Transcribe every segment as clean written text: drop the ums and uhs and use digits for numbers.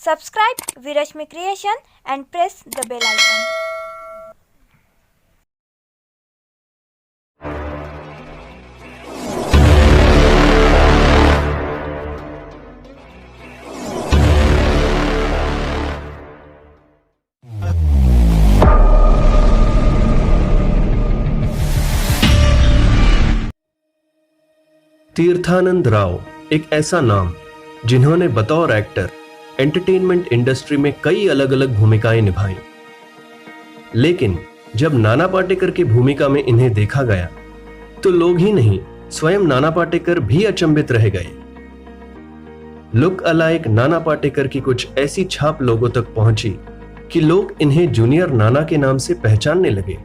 Subscribe Virashmi Creation and press the bell icon. Tirthanand Rao एक ऐसा नाम जिन्होंने बतौर एक्टर एंटरटेनमेंट इंडस्ट्री में कई अलग अलग भूमिकाएं निभाई, लेकिन जब नाना पाटेकर की भूमिका में इन्हें देखा गया तो लोग ही नहीं स्वयं नाना पाटेकर भी अचंभित रह गए। लुक अलाइक नाना पाटेकर की कुछ ऐसी छाप लोगों तक पहुंची कि लोग इन्हें जूनियर नाना के नाम से पहचानने लगे।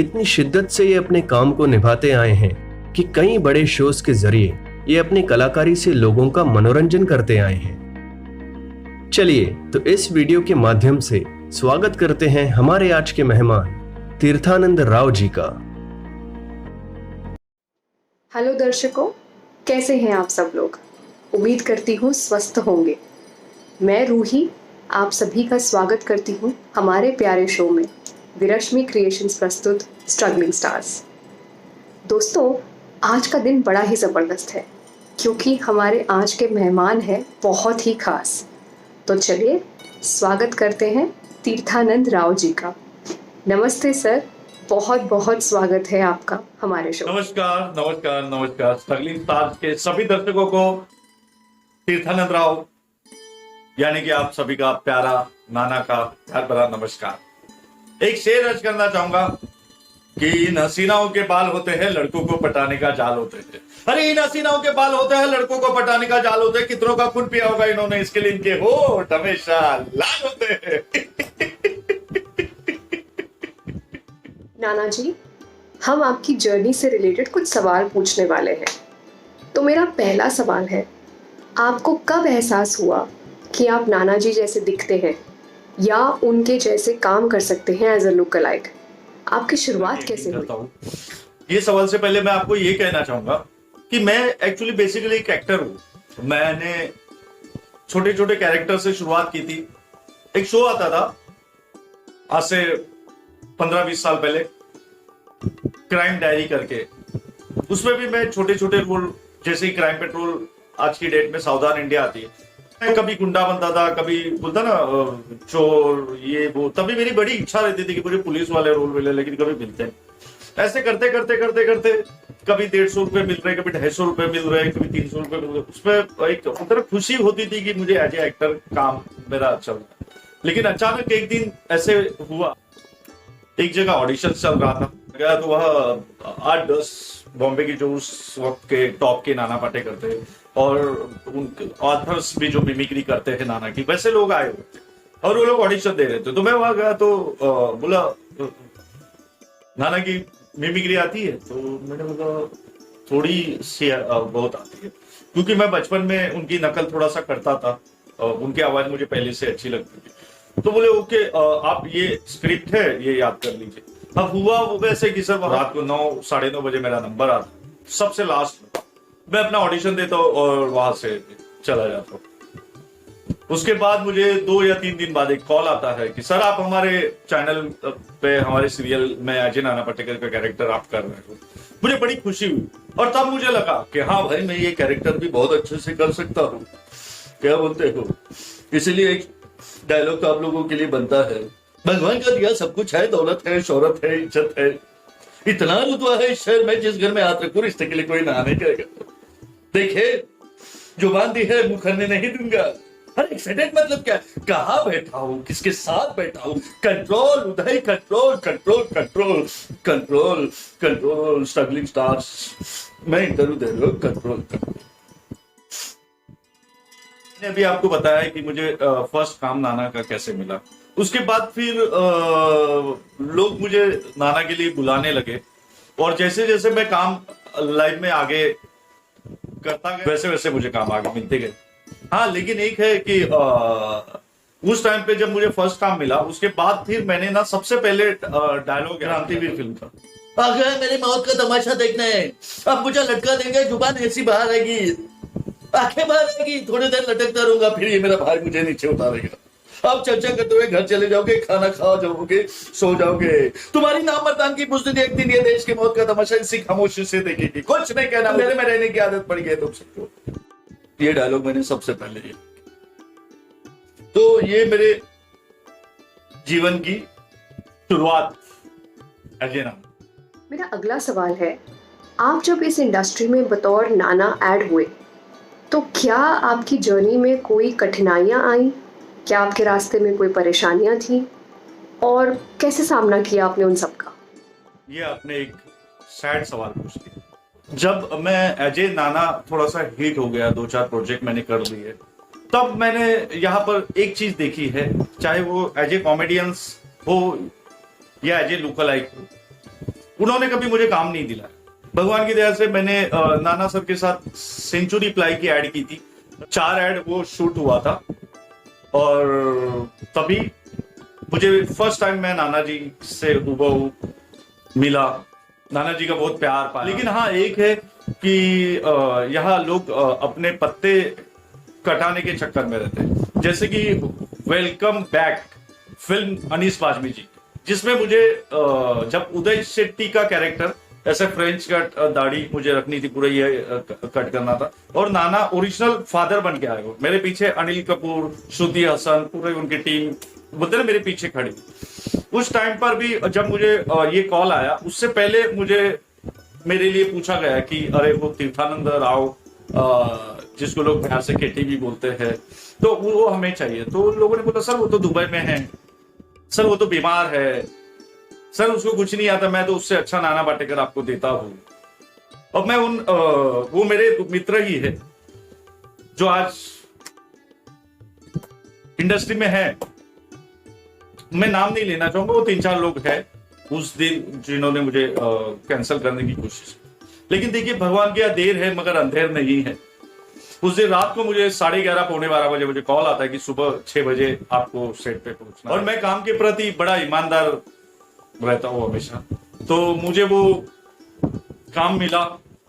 इतनी शिद्दत से ये अपने काम को निभाते आए हैं कि कई बड़े शोज के जरिए ये अपनी कलाकारी से लोगों का मनोरंजन करते आए हैं। चलिए तो इस वीडियो के माध्यम से स्वागत करते हैं हमारे आज के मेहमान तीर्थानंद राव जी का। हेलो दर्शकों, कैसे हैं आप सब लोग? उम्मीद करती हूँ स्वस्थ होंगे। मैं रूही आप सभी का स्वागत करती हूँ हमारे प्यारे शो में विरश्मि क्रिएशंस प्रस्तुत स्ट्रगलिंग स्टार्स। दोस्तों, आज का दिन बड़ा ही ज़बरदस्त है क्योंकि हमारे आज के मेहमान हैं बहुत ही खास। तो चलिए स्वागत करते हैं तीर्थानंद राव जी का। नमस्ते सर, बहुत बहुत स्वागत है आपका हमारे शो। नमस्कार नमस्कार नमस्कार। स्ट्रगलिंग स्टार्स के सभी दर्शकों को तीर्थानंद राव यानी कि आप सभी का प्यारा नाना का प्यार भरा नमस्कार। एक शेर अर्ज करना चाहूंगा कि इन हसीनाओं के बाल होते हैं लड़कों को पटाने का जाल होते हैं। अरे इन हसीनाओं के बाल होते हैं लड़कों को पटाने का जाल होते हैं। कितनों का खून पिया होगा इन्होंने, इसके लिए इनके होठ हमेशा लाल होते हैं। नाना जी, हम आपकी जर्नी से रिलेटेड कुछ सवाल पूछने वाले हैं। तो मेरा पहला सवाल है, आपको कब एहसास हुआ कि आप नाना जी जैसे दिखते हैं या उनके जैसे काम कर सकते हैं एज अ लुक अलाइक? आपकी शुरुआत कैसे हुई? ये सवाल से पहले मैं आपको ये कहना चाहूंगा कि मैं एक्चुअली बेसिकली एक एक्टर हूं। मैंने छोटे छोटे कैरेक्टर से शुरुआत की थी। एक शो आता था आज से 15-20 साल पहले, क्राइम डायरी करके। उसमें भी मैं छोटे छोटे रोल, जैसे ही क्राइम पेट्रोल आज की डेट में सावधान इंडिया आती है, मैं कभी गुंडा बनता था, कभी बोलता ना चोर, ये वो। तभी मेरी बड़ी इच्छा रहती थी कि मुझे पुलिस वाले रोल मिले, लेकिन कभी मिलते नहीं। ऐसे करते करते करते करते कभी 150 रुपए मिल रहे, कभी 250 रुपए मिल रहे, कभी 300 रुपए मिल रहे। उसमें एक तरह खुशी होती थी कि मुझे एज ए एक्टर काम मेरा चल रहा है। लेकिन अचानक एक दिन ऐसे हुआ, एक जगह ऑडिशन चल रहा था, गया तो वह 8-10 बॉम्बे की जो उस वक्त के टॉप के नाना पाटेकर थे और उनके ऑथर्स भी जो मिमिक्री करते थे नाना की, वैसे लोग आए हुए थे और वो लोग ऑडिशन दे रहे थे। तो मैं वहां गया तो बोला नाना की मिमिक्री आती है? तो मैंने बोला थोड़ी सी बहुत आती है, क्योंकि मैं बचपन में उनकी नकल थोड़ा सा करता था। उनकी आवाज मुझे पहले से अच्छी लगती थी। तो बोले ओके, आप ये स्क्रिप्ट है, ये याद कर लीजिए। अब हुआ वो वैसे कि सर रात को 9-9:30 बजे मेरा नंबर आता, सबसे लास्ट मैं अपना ऑडिशन देता हूँ और वहां से चला जाता हूँ। उसके बाद मुझे 2 या 3 दिन बाद एक कॉल आता है कि सर आप हमारे चैनल पे हमारे सीरियल में अजय नाना पाटेकर का कैरेक्टर आप कर रहे हो। मुझे बड़ी खुशी हुई और तब मुझे लगा कि हाँ भाई, मैं ये कैरेक्टर भी बहुत अच्छे से कर सकता हूँ। क्या बोलते हो? इसलिए एक डायलॉग तो आप लोगों के लिए बनता है, भगवान का दिया सब कुछ है, दौलत है, शोहरत है, इज्जत है, इतना रुतबा है इस शहर में, जिस घर में हाथ रखूं रिश्ते के लिए कोई ना नहीं करेगा। देखे जुबान दी है, मुंह करने नहीं दूंगा। अरे एक्साइटेड मतलब क्या? कहाँ बैठा हूँ, किसके साथ बैठा हूँ? Control Uday, control control control control control. Struggling stars मैं इंटरव्यू दे रहा हूँ, कंट्रोल कंट्रोल। मैंने अभी आपको बताया है कि मुझे फर्स्ट काम नाना का कैसे मिला। उसके बाद फिर लोग मुझे नाना के लिए बुलाने लगे और जैसे जैसे मैं काम लाइफ में आगे करता गया, वैसे वैसे मुझे काम आगे मिलते गए। हाँ, लेकिन एक है कि उस टाइम पे जब मुझे फर्स्ट काम मिला, उसके बाद फिर मैंने ना सबसे पहले डायलॉग क्रांतिवीर फिल्म था, आ गया मेरी मौत का तमाशा देखने, अब मुझे लटका देंगे, जुबान ऐसी बाहर आएगी। आंखें बाहर आएगी, थोड़ी देर लटकता रहूंगा, फिर ये मेरा भाई मुझे नीचे उतारेगा। आप चर्चा करते हुए घर चले जाओगे, खाना खा जाओगे, सो जाओगे। तुम्हारी नामर्दानगी बुज़दिली एक दिन ये देश की मौत का तमाशा इसी खामोशी से देखेगी। कुछ नहीं कहना, मेरे में रहने की आदत पड़ गई है तुम सबको। ये डायलॉग मैंने सबसे पहले ये, तो ये मेरे जीवन की शुरुआत अजय नाम। मेरा अगला सवाल है, आप जब इस इंडस्ट्री में बतौर नाना ऐड हुए तो क्या आपकी जर्नी में कोई कठिनाइयाँ आई? क्या आपके रास्ते में कोई परेशानियाँ थी और कैसे सामना किया आपने उन सब का? ये आपने एक सैड सवाल पूछ लिया। जब मैं एजे नाना थोड़ा सा हिट हो गया, 2-4 प्रोजेक्ट मैंने कर लिए, तब मैंने यहाँ पर एक चीज देखी है, चाहे वो एजे कॉमेडियंस हो या एजे लुकलाइक हो, उन्होंने कभी मुझे काम नहीं दिलाया। भगवान की दया से मैंने नाना सर के साथ सेंचुरी प्लाई की एड की थी, 4 एड वो शूट हुआ था, और तभी मुझे फर्स्ट टाइम मैं नाना जी से हूबहू मिला, नाना जी का बहुत प्यार पाया। लेकिन हाँ, एक है कि यहाँ लोग अपने पत्ते कटाने के चक्कर में रहते हैं, जैसे कि welcome back film Anees Bazmee ji, जिसमें मुझे जब उदय शेट्टी का कैरेक्टर, ऐसे फ्रेंच कट दाढ़ी मुझे रखनी थी, पूरा ये कट करना था, और नाना ओरिजिनल फादर बन के आए हो, मेरे पीछे अनिल कपूर, श्रुति हसन, पूरे उनकी टीम बोलते ना मेरे पीछे खड़ी। उस टाइम पर भी जब मुझे ये कॉल आया, उससे पहले मुझे मेरे लिए पूछा गया कि अरे वो तीर्थानंद राव, जिसको लोग प्यार से केटी भी बोलते हैं, तो वो हमें चाहिए। तो उन लोगों ने बोला सर वो तो दुबई में है, सर वो तो बीमार है, सर उसको कुछ नहीं आता, मैं तो उससे अच्छा नाना पाटेकर आपको देता हूं। और मैं वो मेरे मित्र ही है जो आज इंडस्ट्री में है, मैं नाम नहीं लेना चाहूंगा, वो 3-4 लोग हैं उस दिन जिन्होंने मुझे कैंसिल करने की कोशिश की। लेकिन देखिए, भगवान की देर है मगर अंधेर नहीं है। उस दिन रात को मुझे 11:30 पौने 12 बजे मुझे कॉल आता है कि सुबह 6 बजे आपको सेट पे पहुंचना, और मैं काम के प्रति बड़ा ईमानदार रहता हूँ हमेशा, तो मुझे वो काम मिला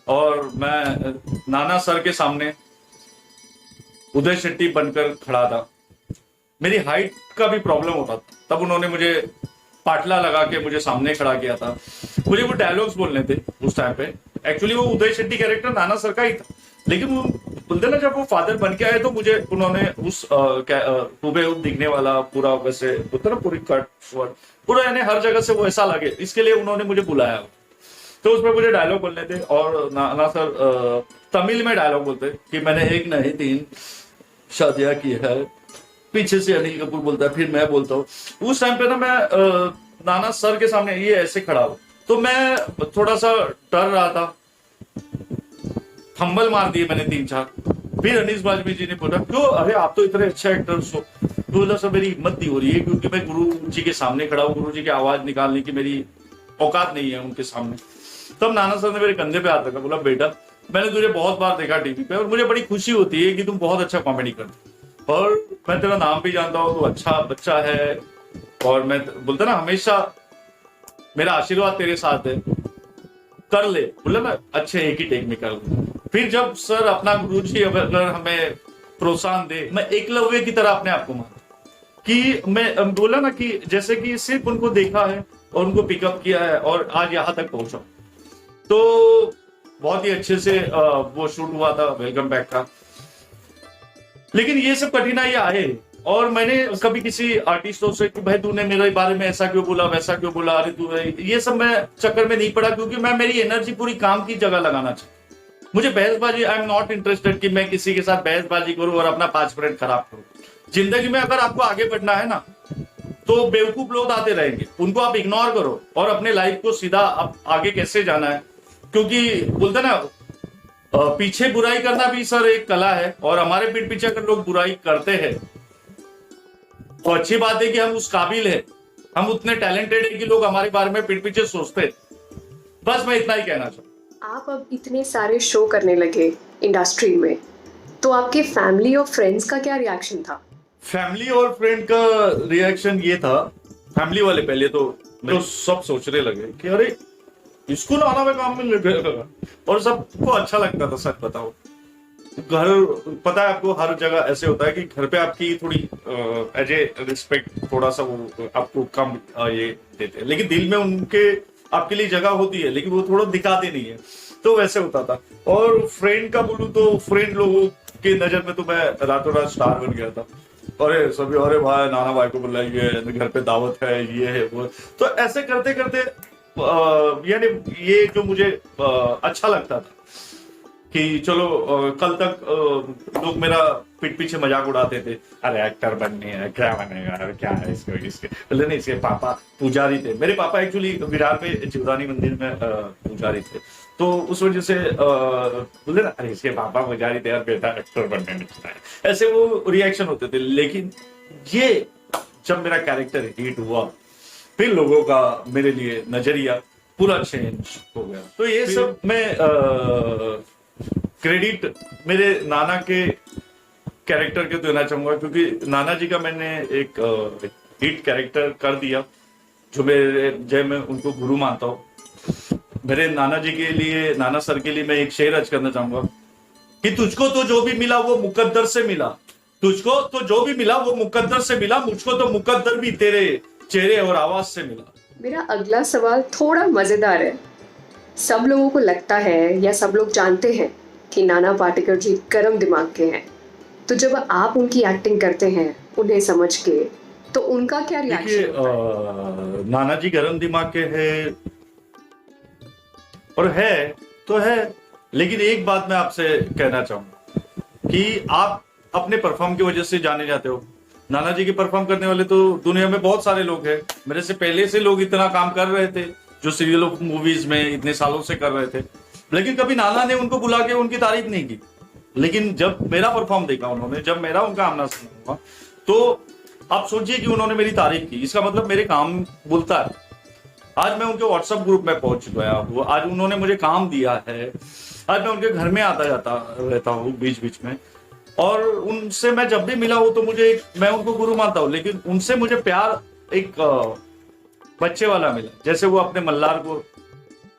और मैं नाना सर के सामने उदय शेट्टी बनकर खड़ा था। मेरी हाइट का भी प्रॉब्लम होता था, तब उन्होंने मुझे पाटला लगा के मुझे सामने खड़ा किया था। मुझे वो डायलॉग्स बोलने थे उस टाइम पे। एक्चुअली वो उदय शेट्टी कैरेक्टर नाना सर का ही था, लेकिन वो बोलते ना, जब वो फादर बन के आए तो मुझे उन्होंने उस हुबेहूब दिखने वाला पूरा वैसे बोलते ना, पूरी कट पूरा, यानी हर जगह से वो ऐसा लगे, इसके लिए उन्होंने मुझे बुलाया। तो उसमें मुझे डायलॉग बोलने थे, और नाना सर तमिल में डायलॉग बोलते कि मैंने 1 नहीं 3 शादियां की है। पीछे से अनिल कपूर बोलता है, फिर मैं बोलता हूँ। उस टाइम पे ना मैं नाना सर के सामने ये ऐसे खड़ा हूं, तो मैं थोड़ा सा डर रहा था, फंबल मार दिए मैंने 3-4। फिर अनीस बाजमी जी ने बोला, क्यों, अरे आप तो इतने अच्छे एक्टर्स हो। तो बोला सर मेरी हिम्मत नहीं हो रही है, क्योंकि मैं गुरु जी के सामने खड़ा हूँ, गुरु जी की आवाज निकालने की मेरी औकात नहीं है उनके सामने। तब नाना सर ने मेरे कंधे पे हाथ रखा, बोला बेटा मैंने तुझे बहुत बार देखा टीवी पे, और मुझे बड़ी खुशी होती है कि तुम बहुत अच्छा कॉमेडी करते, और मैं तेरा नाम भी जानता हूँ, तो अच्छा बच्चा है, और मैं बोलता ना हमेशा मेरा आशीर्वाद तेरे साथ है, कर ले। बोले ना अच्छे एक ही टेक में कर ले। फिर जब सर अपना गुरुजी अगर हमें प्रोत्साहन दे, मैं एकलव्य की तरह अपने आप को मानता कि मैं बोला ना कि जैसे कि सिर्फ उनको देखा है और उनको पिकअप किया है और आज यहां तक पहुंचा। तो बहुत ही अच्छे से वो शूट हुआ था वेलकम बैक का। लेकिन ये सब कठिनाई आए, और मैंने कभी किसी आर्टिस्टों से कि भाई तूने मेरे बारे में ऐसा क्यों बोला, वैसा क्यों बोला, अरे तू, ये सब मैं चक्कर में नहीं पड़ा, क्योंकि मैं मेरी एनर्जी पूरी काम की जगह लगाना चाहता। मुझे बहसबाजी, आई एम नॉट इंटरेस्टेड कि मैं किसी के साथ बहसबाजी करूं और अपना 5 मिनट खराब करूं। जिंदगी में अगर आपको आगे बढ़ना है ना, तो बेवकूफ लोग आते रहेंगे, उनको आप इग्नोर करो और अपने लाइफ को सीधा आप आगे कैसे जाना है। क्योंकि बोलते ना, पीछे बुराई करना भी सर एक कला है, और हमारे पीठ पीछे अगर लोग बुराई करते हैं तो अच्छी बात है कि हम उस काबिल है, हम उतने टैलेंटेड है कि लोग हमारे बारे में पीठ पीछे सोचते हैं। बस मैं इतना ही कहना चाहूँ। आप अब इतने सारे शो करने लगे इंडस्ट्री में, तो आपके फैमिली और फ्रेंड्स का क्या रिएक्शन था? फैमिली और फ्रेंड का रिएक्शन ये था, फैमिली वाले पहले तो सब सोचने लगे कि अरे इसको नाना में काम में लगे, और सबको अच्छा लगता था, सच बताओ। घर, पता है आपको, हर जगह ऐसे होता है कि घर पे आपकी थोड़ी एज ए रिस्पेक्ट थोड़ा सा वो आपको कम ये देते हैं, लेकिन दिल में उनके आपके लिए जगह होती है, लेकिन वो थोड़ा दिखाते नहीं है। तो वैसे होता था। और फ्रेंड का बोलूं तो फ्रेंड लोगों के नजर में तो मैं रातों रात स्टार बन गया था। अरे सभी, अरे भाई नाना भाई को बुलाइए, घर पे दावत है, ये है वो। तो ऐसे करते करते यानी ये जो मुझे अच्छा लगता था कि चलो कल तक लोग मेरा पीठ पीछे मजाक उड़ाते थे, अरे एक्टर बनने है, क्या बनेगा, अरे क्या है इसके बोले नहीं, इसके पापा पुजारी थे। मेरे पापा एक्चुअली विरार पे जीवदानी मंदिर में पुजारी थे, तो उस वजह से बोले ना, अरे इसके पापा पुजारी थे यार, बेटा एक्टर बनने निकला है, ऐसे वो रिएक्शन होते थे। लेकिन ये जब मेरा कैरेक्टर हिट हुआ, फिर लोगों का मेरे लिए नजरिया पूरा चेंज हो गया। तो ये सब मैं क्रेडिट मेरे नाना के कैरेक्टर के देना चाहूंगा, क्योंकि नाना जी का मैंने एक हिट कैरेक्टर कर दिया, जो मैं उनको गुरु मानता हूँ। मेरे नाना जी के लिए, नाना सर के लिए मैं एक शेर अर्ज करना चाहूंगा कि तुझको तो जो भी मिला वो मुकद्दर से मिला, तुझको तो जो भी मिला वो मुकद्दर से मिला, मुझको तो मुकद्दर भी तेरे चेहरे और आवाज से मिला। मेरा अगला सवाल थोड़ा मजेदार है। सब लोगों को लगता है या सब लोग जानते हैं कि नाना पाटेकर जी गर्म दिमाग के हैं, तो जब आप उनकी एक्टिंग करते हैं उन्हें समझ के, तो उनका क्या रिएक्शन होता है? नाना जी गर्म दिमाग के हैं और है तो है, लेकिन एक बात मैं आपसे कहना चाहूंगा कि आप अपने परफॉर्म की वजह से जाने जाते हो। नाना जी के परफॉर्म करने वाले तो दुनिया में बहुत सारे लोग हैं, मेरे से पहले से लोग इतना काम कर रहे थे जो सीरियल ऑफ मूवीज में इतने सालों से कर रहे थे, लेकिन कभी नाना ने उनको बुला के उनकी तारीफ नहीं की। लेकिन जब मेरा परफॉर्म देखा उन्होंने, जब मेरा उनका आमना सामना हुआ, तो आप सोचिए कि उन्होंने मेरी तारीफ की, इसका मतलब मेरे काम बोलता है। आज मैं उनके व्हाट्सएप ग्रुप में पहुंच गया हूँ, आज उन्होंने मुझे काम दिया है, आज मैं उनके घर में आता जाता रहता हूँ बीच बीच में, और उनसे मैं जब भी मिला हूं तो मैं उनको गुरु मानता हूं, लेकिन उनसे मुझे प्यार एक बच्चे वाला मिला। जैसे वो अपने मल्हार को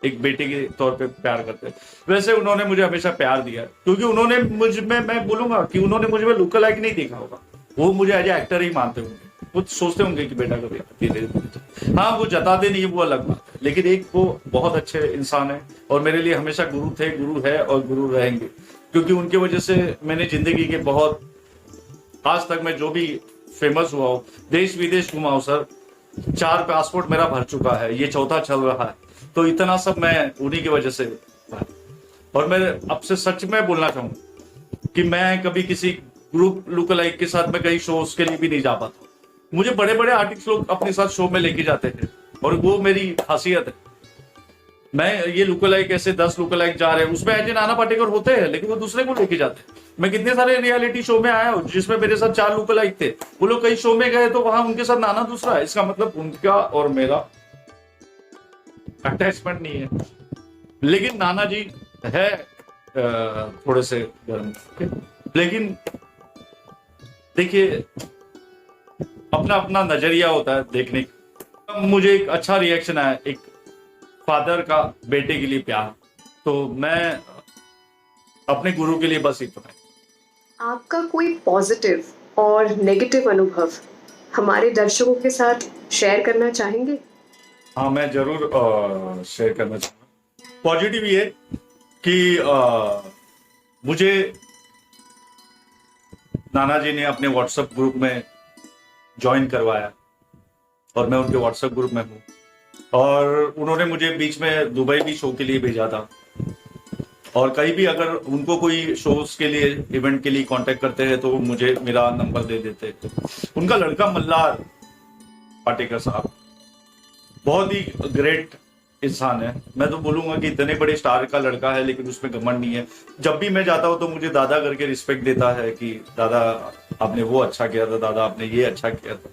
एक बेटे के तौर पे प्यार करते, वैसे उन्होंने मुझे हमेशा प्यार दिया, क्योंकि उन्होंने मुझ में, मैं बोलूंगा कि उन्होंने मुझे लुक लाइक नहीं देखा होगा, वो मुझे एज एक्टर ही मानते होंगे। वो सोचते होंगे कि बेटा कभी धीरे, हाँ वो जताते नहीं, वो अलग बात है, लेकिन एक वो बहुत अच्छे इंसान है और मेरे लिए हमेशा गुरु थे, गुरु है और गुरु रहेंगे, क्योंकि उनकी वजह से मैंने जिंदगी के बहुत, आज तक मैं जो भी फेमस हुआ हूं, देश विदेश घुमा हूं सर, 4 पासपोर्ट मेरा भर चुका है, ये 4था चल रहा है, तो इतना सब मैं उन्हीं की वजह से। और मैं आपसे सच में बोलना चाहूंगा कि मैं कभी किसी ग्रुप लुक लाइक के साथ में कई शोज के लिए भी नहीं जा पाता। मुझे बड़े बड़े आर्टिस्ट लोग अपने साथ शो में लेके जाते हैं और वो मेरी खासियत है। मैं ये लुक लाइक ऐसे 10 लुक लाइक जा रहे हैं, उसमें एज ए नाना पाटेकर होते हैं, लेकिन वो दूसरे को लेके जाते हैं। मैं कितने सारे रियलिटी शो में आया हूँ जिसमें मेरे साथ 4 लुक लाइक थे, वो लोग कई शो में गए तो वहां उनके साथ नाना दूसरा है, इसका मतलब उनका और मेरा अटैचमेंट नहीं है। लेकिन नाना जी है थोड़े से गर्म, लेकिन देखिए अपना अपना नजरिया होता है देखने का। मुझे एक अच्छा रिएक्शन आया, एक फादर का बेटे के लिए प्यार, तो मैं अपने गुरु के लिए बस इतना है। आपका कोई पॉजिटिव और नेगेटिव अनुभव हमारे दर्शकों के साथ शेयर करना चाहेंगे? हाँ मैं जरूर शेयर करना चाहूंगा। पॉजिटिव ये कि मुझे नाना जी ने अपने व्हाट्सएप ग्रुप में ज्वाइन करवाया और मैं उनके व्हाट्सएप ग्रुप में हूँ, और उन्होंने मुझे बीच में दुबई भी शो के लिए भेजा था, और कहीं भी अगर उनको कोई शोज के लिए, इवेंट के लिए कांटेक्ट करते हैं तो मुझे मेरा नंबर दे देते हैं। उनका लड़का मल्हार पाटेकर साहब बहुत ही ग्रेट इंसान है। मैं तो बोलूंगा कि इतने बड़े स्टार का लड़का है लेकिन उसमें घमंड नहीं है। जब भी मैं जाता हूं तो मुझे दादा करके रिस्पेक्ट देता है कि दादा आपने वो अच्छा किया था, दादा आपने ये अच्छा किया था।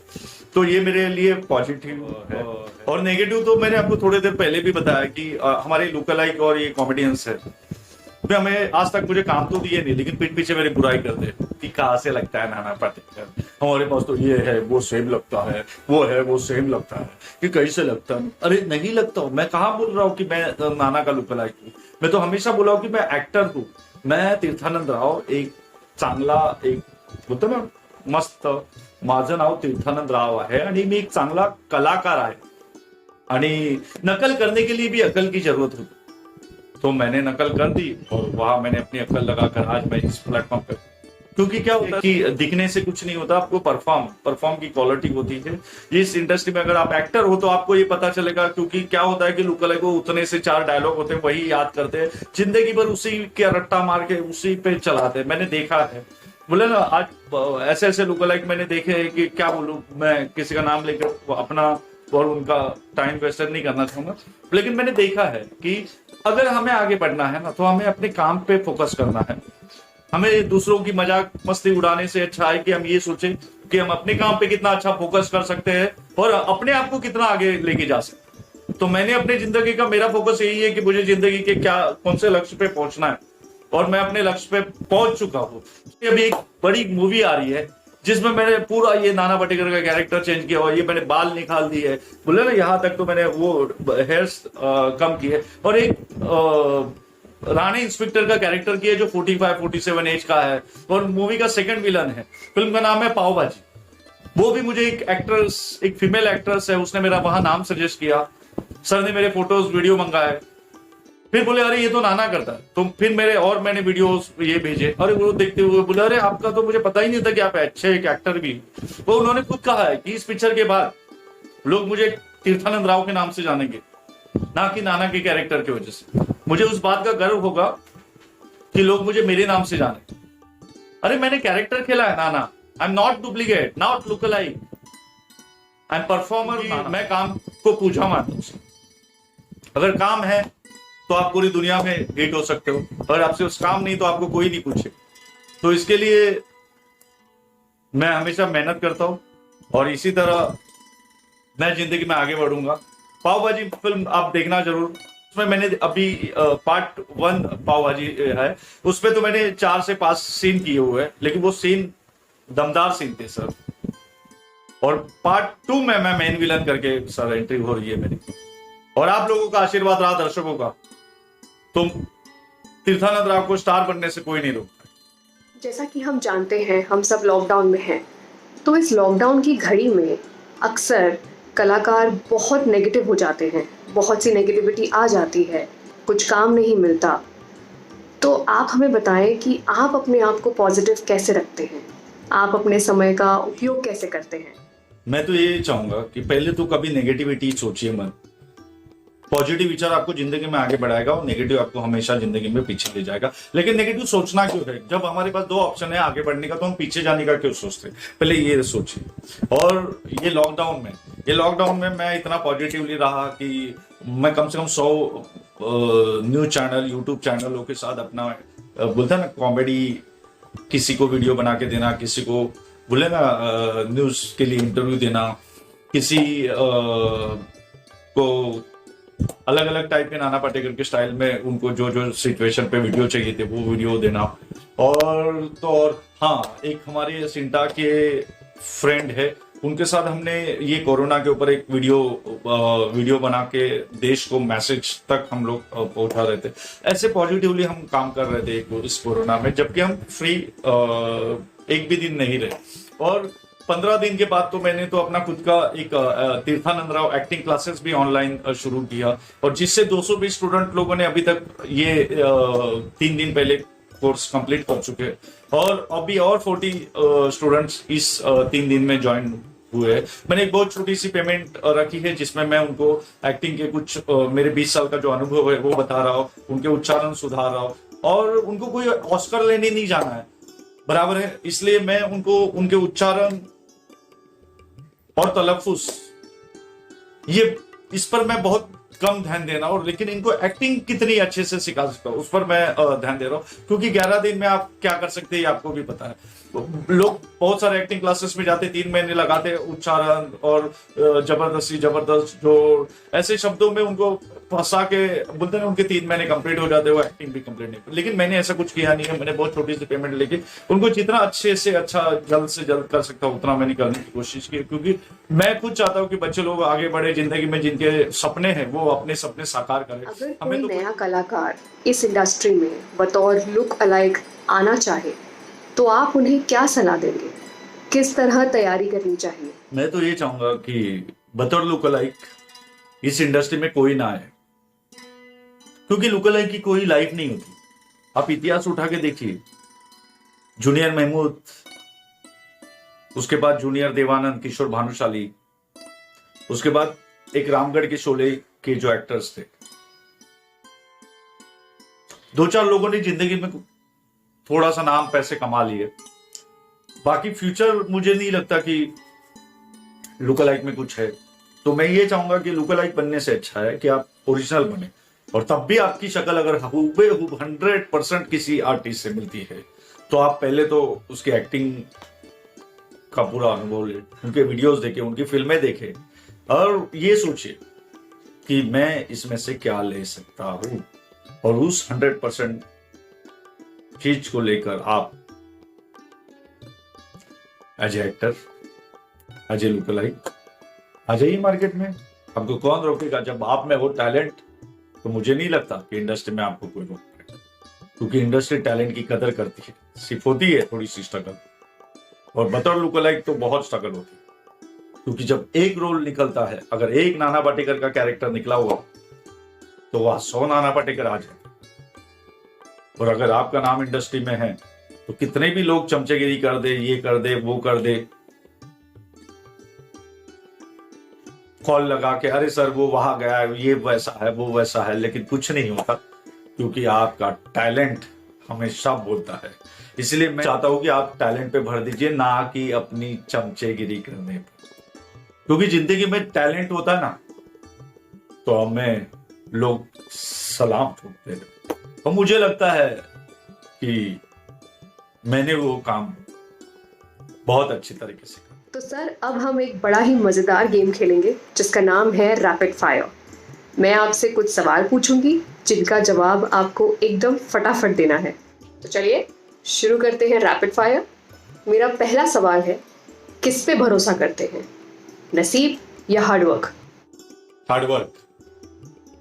तो ये मेरे लिए पॉजिटिव है। और नेगेटिव तो मैंने आपको थोड़ी देर पहले भी बताया कि हमारे लुकलाइक और ये कॉमेडियंस है, तो हमें आज तक मुझे काम तो दिए नहीं, लेकिन पीठ पीछे मेरी बुराई करते कि कहाँ से लगता है नाना पाटेकर, हमारे पास तो ये है वो सेम लगता है, वो है वो सेम लगता है, कि कैसे लगता है। अरे नहीं लगता हूँ, मैं कहाँ बोल रहा हूँ कि मैं नाना का लुकलाइक हूँ, मैं तो हमेशा बोला हूँ कि मैं एक्टर हूँ। मैं तीर्थानंद राव एक चांगला एक होतं ना मस्त, माझं नाव तीर्थानंद राव आहे आणि मी एक चांगला कलाकार आहे आणि नकल करने के लिए भी अकल की जरूरत होती, तो मैंने नकल कर दी और वहां मैंने अपनी अकल लगाकर आज मैं इस प्लेटफॉर्म पे, क्योंकि क्या होता है कि दिखने से कुछ नहीं होता, आपको परफॉर्म की क्वालिटी होती है। इस इंडस्ट्री में अगर आप एक्टर हो तो आपको ये पता चलेगा, क्योंकि क्या होता है कि लुकअलाइक को उतने से 4 डायलॉग होते हैं वही याद करते हैं, जिंदगी भर उसी के रट्टा मार के उसी पे चलाते हैं। मैंने देखा है, बोले ना आज ऐसे ऐसे लुकअलाइक मैंने देखे हैं कि क्या बोलूं, मैं किसी का नाम लेकर अपना और उनका टाइम वेस्ट नहीं करना चाहूंगा, लेकिन मैंने देखा है कि अगर हमें आगे बढ़ना है ना तो हमें अपने काम पे फोकस करना है। हमें दूसरों की मजाक मस्ती उड़ाने से अच्छा है कि हम ये सोचें कि हम अपने काम पे कितना अच्छा फोकस कर सकते हैं और अपने आप को कितना आगे लेके जा सकते। तो मैंने अपनी जिंदगी का, मेरा फोकस यही है कि मुझे जिंदगी के कौन से लक्ष्य पे पहुंचना है और मैं अपने लक्ष्य पे पहुंच चुका हूँ। अभी एक बड़ी मूवी आ रही है जिसमें मैंने पूरा ये नाना पाटेकर का कैरेक्टर चेंज किया हुआ, ये मैंने बाल निकाल दिए, बोले ना यहाँ तक तो मैंने वो हेयर्स कम किए और एक राणे इंस्पेक्टर का कैरेक्टर किया जो 45-47 एज का है और मूवी का सेकंड विलन है। फिल्म का नाम है पाव भाजी। वो भी मुझे एक एक्ट्रेस, एक फीमेल एक्ट्रेस है, उसने मेरा वहां नाम सजेस्ट किया, सर ने मेरे फोटोज वीडियो मंगाए, फिर बोले अरे ये तो नाना करता है, तो फिर मैंने वीडियोस ये भेजे, अरे वो देखते हुए बोले अरे आपका तो मुझे पता ही नहीं था कि आप अच्छे एक एक्टर भी। वो उन्होंने खुद कहा है कि इस पिक्चर के बाद लोग मुझे तीर्थानंद राव के नाम से जानेंगे, ना कि नाना के कैरेक्टर की वजह से। मुझे उस बात का गर्व होगा कि लोग मुझे मेरे नाम से जाने। अरे मैंने कैरेक्टर खेला है Nana, I am not duplicate, not lookalike, I am performer. मैं काम को पूजा मानता हूं। अगर काम है तो आप पूरी दुनिया में हिट हो सकते हो, अगर आपसे उस काम नहीं तो आपको कोई नहीं पूछे। तो इसके लिए मैं हमेशा मेहनत करता हूं और इसी तरह मैं जिंदगी में आगे बढ़ूंगा। पाव भाजी फिल्म आप देखना जरूर, उसमें मैंने अभी पार्ट 1 पाव भाजी है, उसमें तो मैंने 4 से 5 सीन किए हुए हैं, लेकिन वो सीन दमदार सीन थे सर। और पार्ट 2 में मैं मेन विलन करके सर एंट्री हो रही है मेरी, और आप लोगों का आशीर्वाद रहा, दर्शकों का, तो तीर्थानंद राव को स्टार बनने से कोई नहीं रोकता। जैसा कि हम जानते हैं हम सब लॉकडाउन में हैं, तो इस लॉकडाउन की घड़ी में अक्सर कलाकार बहुत नेगेटिव हो जाते हैं, बहुत सी नेगेटिविटी आ जाती है, कुछ काम नहीं मिलता। तो आप हमें बताएं कि आप अपने आप को पॉजिटिव कैसे रखते हैं, आप अपने समय का उपयोग कैसे करते हैं? मैं तो ये चाहूंगा कि पहले तो कभी नेगेटिविटी सोचिए मत। पॉजिटिव विचार आपको जिंदगी में आगे बढ़ाएगा और नेगेटिव आपको हमेशा जिंदगी में पीछे ले जाएगा। लेकिन नेगेटिव सोचना क्यों है? जब हमारे पास 2 ऑप्शन है आगे बढ़ने का, तो हम पीछे जाने का क्यों सोचते हैं? पहले ये सोचिए। और ये लॉकडाउन में मैं इतना पॉजिटिवली रहा कि मैं कम से कम 100 न्यूज चैनल, यूट्यूब चैनलों के साथ अपना बोलते हैं ना कॉमेडी, किसी को वीडियो बना के देना, किसी को बोले ना न्यूज के लिए इंटरव्यू देना, किसी को अलग अलग टाइप के नाना पाटेकर के स्टाइल में उनको जो जो सिचुएशन पे वीडियो चाहिए थे वो वीडियो देना। और हाँ, एक हमारे सिंटा के फ्रेंड है, उनके साथ हमने ये कोरोना के ऊपर एक वीडियो बना के देश को मैसेज तक हम लोग पहुंचा रहे थे। ऐसे पॉजिटिवली हम काम कर रहे थे इस कोरोना में, जबकि हम फ्री एक भी दिन नहीं रहे। और 15 दिन के बाद तो मैंने तो अपना खुद का एक तीर्थानंद राव एक्टिंग क्लासेस भी ऑनलाइन शुरू किया, और जिससे 220 स्टूडेंट लोगों ने अभी तक ये 3 दिन पहले कोर्स कंप्लीट कर चुके हैं, और अभी और 40 स्टूडेंट्स इस 3 दिन में ज्वाइन हुए। मैंने एक बहुत छोटी सी पेमेंट रखी है जिसमें मैं उनको एक्टिंग के कुछ मेरे 20 साल का जो अनुभव है वो बता रहा हूँ, उनके उच्चारण सुधार रहा हूँ, और उनको कोई ऑस्कर लेने नहीं जाना है, बराबर है। इसलिए मैं उनको उनके उच्चारण और तलफ्फुज, ये इस पर मैं बहुत कम ध्यान देना, और लेकिन इनको एक्टिंग कितनी अच्छे से सिखा सकता हूँ उस पर मैं ध्यान दे रहा हूँ, क्योंकि 11 दिन में आप क्या कर सकते हैं आपको भी पता है। लोग बहुत सारे एक्टिंग क्लासेस में जाते, 3 महीने लगाते, उच्चारण और जबरदस्त जोड़, ऐसे शब्दों में उनको फंसा के बोलते हैं उनके 3 महीने कंप्लीट हो जाते, वो एक्टिंग भी कंप्लीट नहीं। लेकिन मैंने ऐसा कुछ किया नहीं है, मैंने बहुत छोटी सी पेमेंट लेके उनको जितना अच्छे से अच्छा जल्द से जल्द कर सकता हूँ उतना मैंने करने की कोशिश की, क्योंकि मैं खुद चाहता हूँ कि बच्चे लोग आगे बढ़े जिंदगी में, जिनके सपने हैं वो अपने सपने साकार करें। अगर कोई हमें तो नया कलाकार इस इंडस्ट्री में बतौर लुक अलाइक आना चाहे तो आप उन्हें क्या सलाह देंगे? किस तरह तैयारी करनी चाहिए? मैं तो ये चाहूंगा कि बतौर लुक अलाइक इस इंडस्ट्री में कोई ना आए, क्योंकि लुक अलाइक की कोई लाइफ नहीं होती। आप इतिहास उठा के देखिए, जूनियर महमूद, उसके बाद जूनियर देवानंद, किशोर भानुशाली, उसके बाद एक रामगढ़ के शोले के जो एक्टर्स थे, 2-4 लोगों ने जिंदगी में थोड़ा सा नाम पैसे कमा लिए। बाकी फ्यूचर मुझे नहीं लगता कि लुक अलाइक में कुछ है। तो मैं ये चाहूंगा कि लुक अलाइक बनने से अच्छा है कि आप ओरिजिनल बने, और तब भी आपकी शक्ल अगर हुबेहूब 100% किसी आर्टिस्ट से मिलती है तो आप पहले तो उसकी एक्टिंग का पूरा अनुभव ले, उनके वीडियोस देखें, उनकी फिल्में देखें, और ये सोचिए कि मैं इसमें से क्या ले सकता हूं, और उस 100% चीज को लेकर आप as actor, as a lookalike आ जाइए मार्केट में। आपको कौन रोकेगा? जब आप में हो टैलेंट तो मुझे नहीं लगता कि इंडस्ट्री में आपको कोई रोक पाएगा, क्योंकि इंडस्ट्री टैलेंट की कदर करती है। सिर्फ होती है थोड़ी सी स्ट्रगल, और बतौर लुक अलाइक तो बहुत स्ट्रगल होती है, क्योंकि जब एक रोल निकलता है, अगर एक नाना पाटेकर का कैरेक्टर निकला हुआ तो वह 100 नाना पाटेकर आ जाते। और अगर आपका नाम इंडस्ट्री में है तो कितने भी लोग चमचेगिरी कर दे, ये कर दे, वो कर दे, कॉल लगा के अरे सर वो वहां गया है, ये वैसा है, वो वैसा है, लेकिन कुछ नहीं होता, क्योंकि आपका टैलेंट हमेशा बोलता है। इसलिए मैं चाहता हूं कि आप टैलेंट पे भर दीजिए, ना कि अपनी चमचेगिरी करने पर, क्योंकि जिंदगी में टैलेंट होता है ना तो हमें लोग सलाम ठोकते हैं। और मुझे लगता है कि मैंने वो काम बहुत अच्छी तरीके से किया। तो सर अब हम एक बड़ा ही मज़ेदार गेम खेलेंगे जिसका नाम है रैपिड फायर। मैं आपसे कुछ सवाल पूछूंगी जिनका जवाब आपको एकदम फटाफट देना है। तो चलिए शुरू करते हैं रैपिड फायर। मेरा पहला सवाल है, किस पे भरोसा करते हैं, नसीब या हार्डवर्क? हार्डवर्क।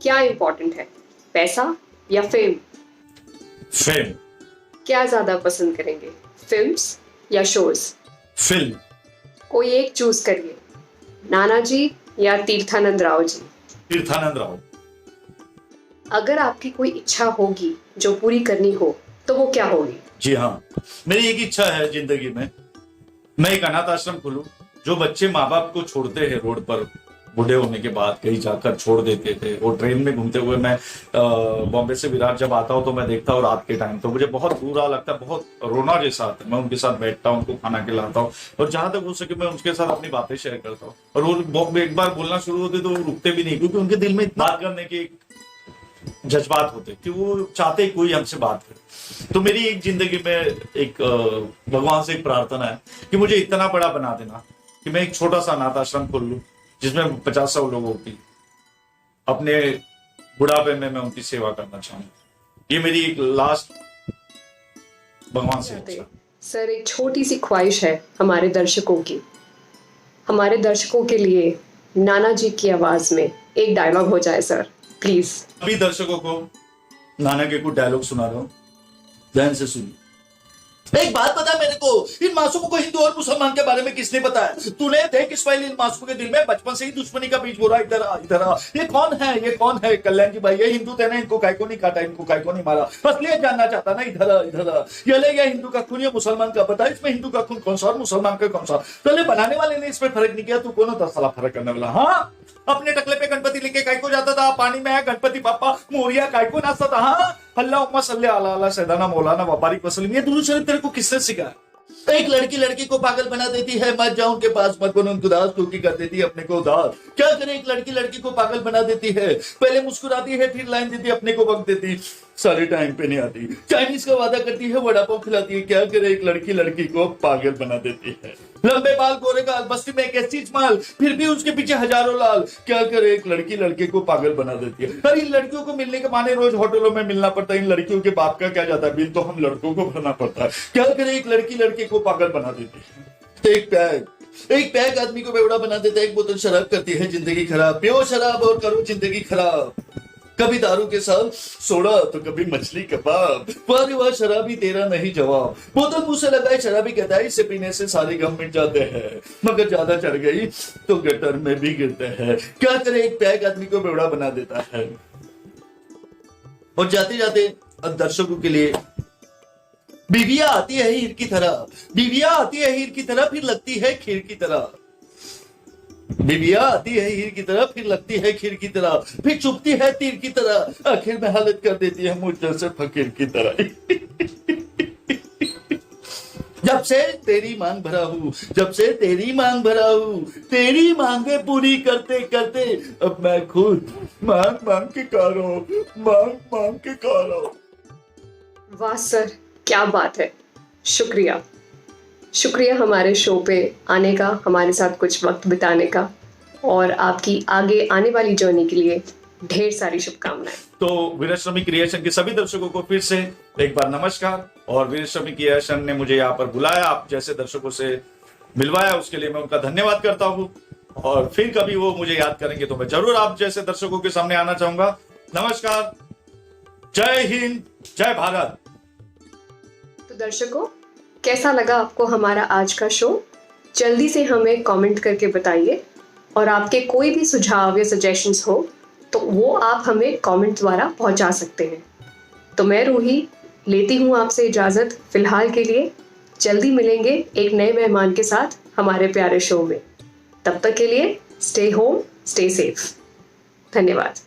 क्या इंपॉर्टेंट है, पैसा या फेम? फेम। क्या ज़्यादा पसंद करेंगे, फिल्म्स या शोज? फिल्म। कोई एक चूज करिए, नाना जी या तीर्थानंद राव जी? तीर्थानंद राव। अगर आपकी कोई इच्छा होगी जो पूरी करनी हो तो वो क्या होगी? जी हाँ, मेरी एक इच्छा है जिंदगी में, मैं एक अनाथ आश्रम खोलूं। जो बच्चे माँ बाप को छोड़ते हैं रोड पर, बूढ़े होने के बाद कहीं जाकर छोड़ देते थे, वो ट्रेन में घूमते हुए, मैं बॉम्बे से विराट जब आता हूँ तो मैं देखता हूँ रात के टाइम, तो मुझे बहुत बुरा लगता है, बहुत रोना जैसा आता है। मैं उनके साथ बैठता हूँ, उनको खाना खिलाता हूँ, और जहां तक हो सके मैं उनके साथ अपनी बातें शेयर करता हूँ। और वो एक बार बोलना शुरू होते तो वो रुकते भी नहीं, क्योंकि उनके दिल में बात करने के जज्बात होते कि वो चाहते कोई हमसे बात करे। तो मेरी एक जिंदगी में एक भगवान से एक प्रार्थना है कि मुझे इतना बड़ा बना देना कि मैं एक छोटा सा अनाथ आश्रम खोल लूं जिसमें 50-100 लोगों की अपने बुढ़ापे में मैं उनकी सेवा करना चाहूंगा। ये मेरी एक लास्ट भगवान से इच्छा। सर एक छोटी सी ख्वाहिश है हमारे दर्शकों की। हमारे दर्शकों के लिए नाना जी की आवाज में एक डायलॉग हो जाए सर, प्लीज। अभी दर्शकों को नाना के कुछ डायलॉग सुना रहा हूं, ध्यान से सुनिए। एक बात बता मेरे को, इन मासूमों को हिंदू और मुसलमान के बारे में किसने बताया? तूने देख इस्माइल इन मासूमों के दिल में बचपन से ही दुश्मनी का बीज बोरा। इधर आ, इधर आ। ये कौन है, ये कौन है? कल्याण जी भाई, ये हिंदू थे ना, इनको काय को नहीं काटा, इनको काय को नहीं मारा, बस ये जानना चाहता ना। इधर आ, इधर आ। ये ले गया हिंदू का खून, ये मुसलमान का बता, इसमें हिंदू का खून कौन सा और मुसलमान का कौन सा? पहले बनाने वाले ने इसमें फर्क नहीं किया, तू कौन होता साला फर्क करने वाला? हाँ, अपने टकले पे गणपति लेके काय को जाता था, पानी में आया गणपति पापा मोरिया काय को नाचता था। हाँ, अल्लाह सल्ले अला सैयदना मौलाना वबारिक वसल्लम। ये दुरूद शरीफ तेरे को किसने सिखाया? एक लड़की लड़की को पागल बना देती है, मत जाओ उनके पास, मत बनो उनको उदास, क्योंकि कर देती है अपने को उदास। क्या करे, एक लड़की लड़की को पागल बना देती है, पहले मुस्कुराती है, फिर लाइन देती है, अपने को वक्त देती, सारे टाइम पे नहीं आती। चाइनीज का वादा करती है, वड़ा पाव खिलाती है। क्या करे, एक लड़की लड़की को पागल बना देती है। लंबे बाल, गोरे गाल, बस्ती में एक ऐसी माल, फिर भी उसके पीछे हजारों लाल। क्या करे एक लड़की लड़के को पागल बना देती है। अरे इन लड़कियों को मिलने के माने रोज होटलों में मिलना पड़ता है। इन लड़कियों के बाप का क्या जाता है, बिल तो हम लड़कों को भरना पड़ता है। क्या करे एक लड़की लड़के को पागल बना देती है। एक पैग आदमी को बेवड़ा बना देता है। एक बोतल शराब करती है जिंदगी खराब। पियो शराब और करो जिंदगी खराब। कभी दारू के साथ सोडा तो कभी मछली कबाब। वाह वाह शराबी तेरा नहीं जवाब। बोतल मुंह से लगाए शराबी कहता है इसे पीने से सारे गम मिट जाते हैं, मगर ज्यादा चढ़ गई तो गटर में भी गिरते हैं। क्या करे एक पैग आदमी को बेवड़ा बना देता है। और जाते जाते दर्शकों के लिए बीवियां आती है हीर की तरह, बीवियां आती है हीर की तरह, फिर लगती है खीर की तरह। बीवियां आती है हीर की तरह, फिर लगती है खीर की तरह, फिर चुपती है तीर की तरह, आखिर में हालत कर देती है मुझ जैसे फकीर की तरह। जब से तेरी मांग भरा हूं, जब से तेरी मांग भरा हूं, तेरी मांगे पूरी करते करते अब मैं खुद मांग मांग के खा रहा हूं, मांग मांग के खा रहा हूं। वाह सर, क्या बात है। शुक्रिया शुक्रिया हमारे शो पे आने का, हमारे साथ कुछ वक्त बिताने का, और आपकी आगे आने वाली जर्नी के लिए ढेर सारी शुभकामनाएं। तो वीरश्रमी क्रिएशन के सभी दर्शकों को फिर से एक बार नमस्कार। और वीरश्रमी क्रिएशन ने मुझे यहाँ पर बुलाया, आप जैसे दर्शकों से मिलवाया, उसके लिए मैं उनका धन्यवाद करता हूँ। और फिर कभी वो मुझे याद करेंगे तो मैं जरूर आप जैसे दर्शकों के सामने आना चाहूंगा। नमस्कार, जय हिंद, जय भारत। तो दर्शकों, कैसा लगा आपको हमारा आज का शो? जल्दी से हमें कमेंट करके बताइए, और आपके कोई भी सुझाव या सजेशंस हो तो वो आप हमें कमेंट द्वारा पहुंचा सकते हैं। तो मैं रूही लेती हूँ आपसे इजाज़त फिलहाल के लिए। जल्दी मिलेंगे एक नए मेहमान के साथ हमारे प्यारे शो में। तब तक के लिए स्टे होम, स्टे सेफ। धन्यवाद।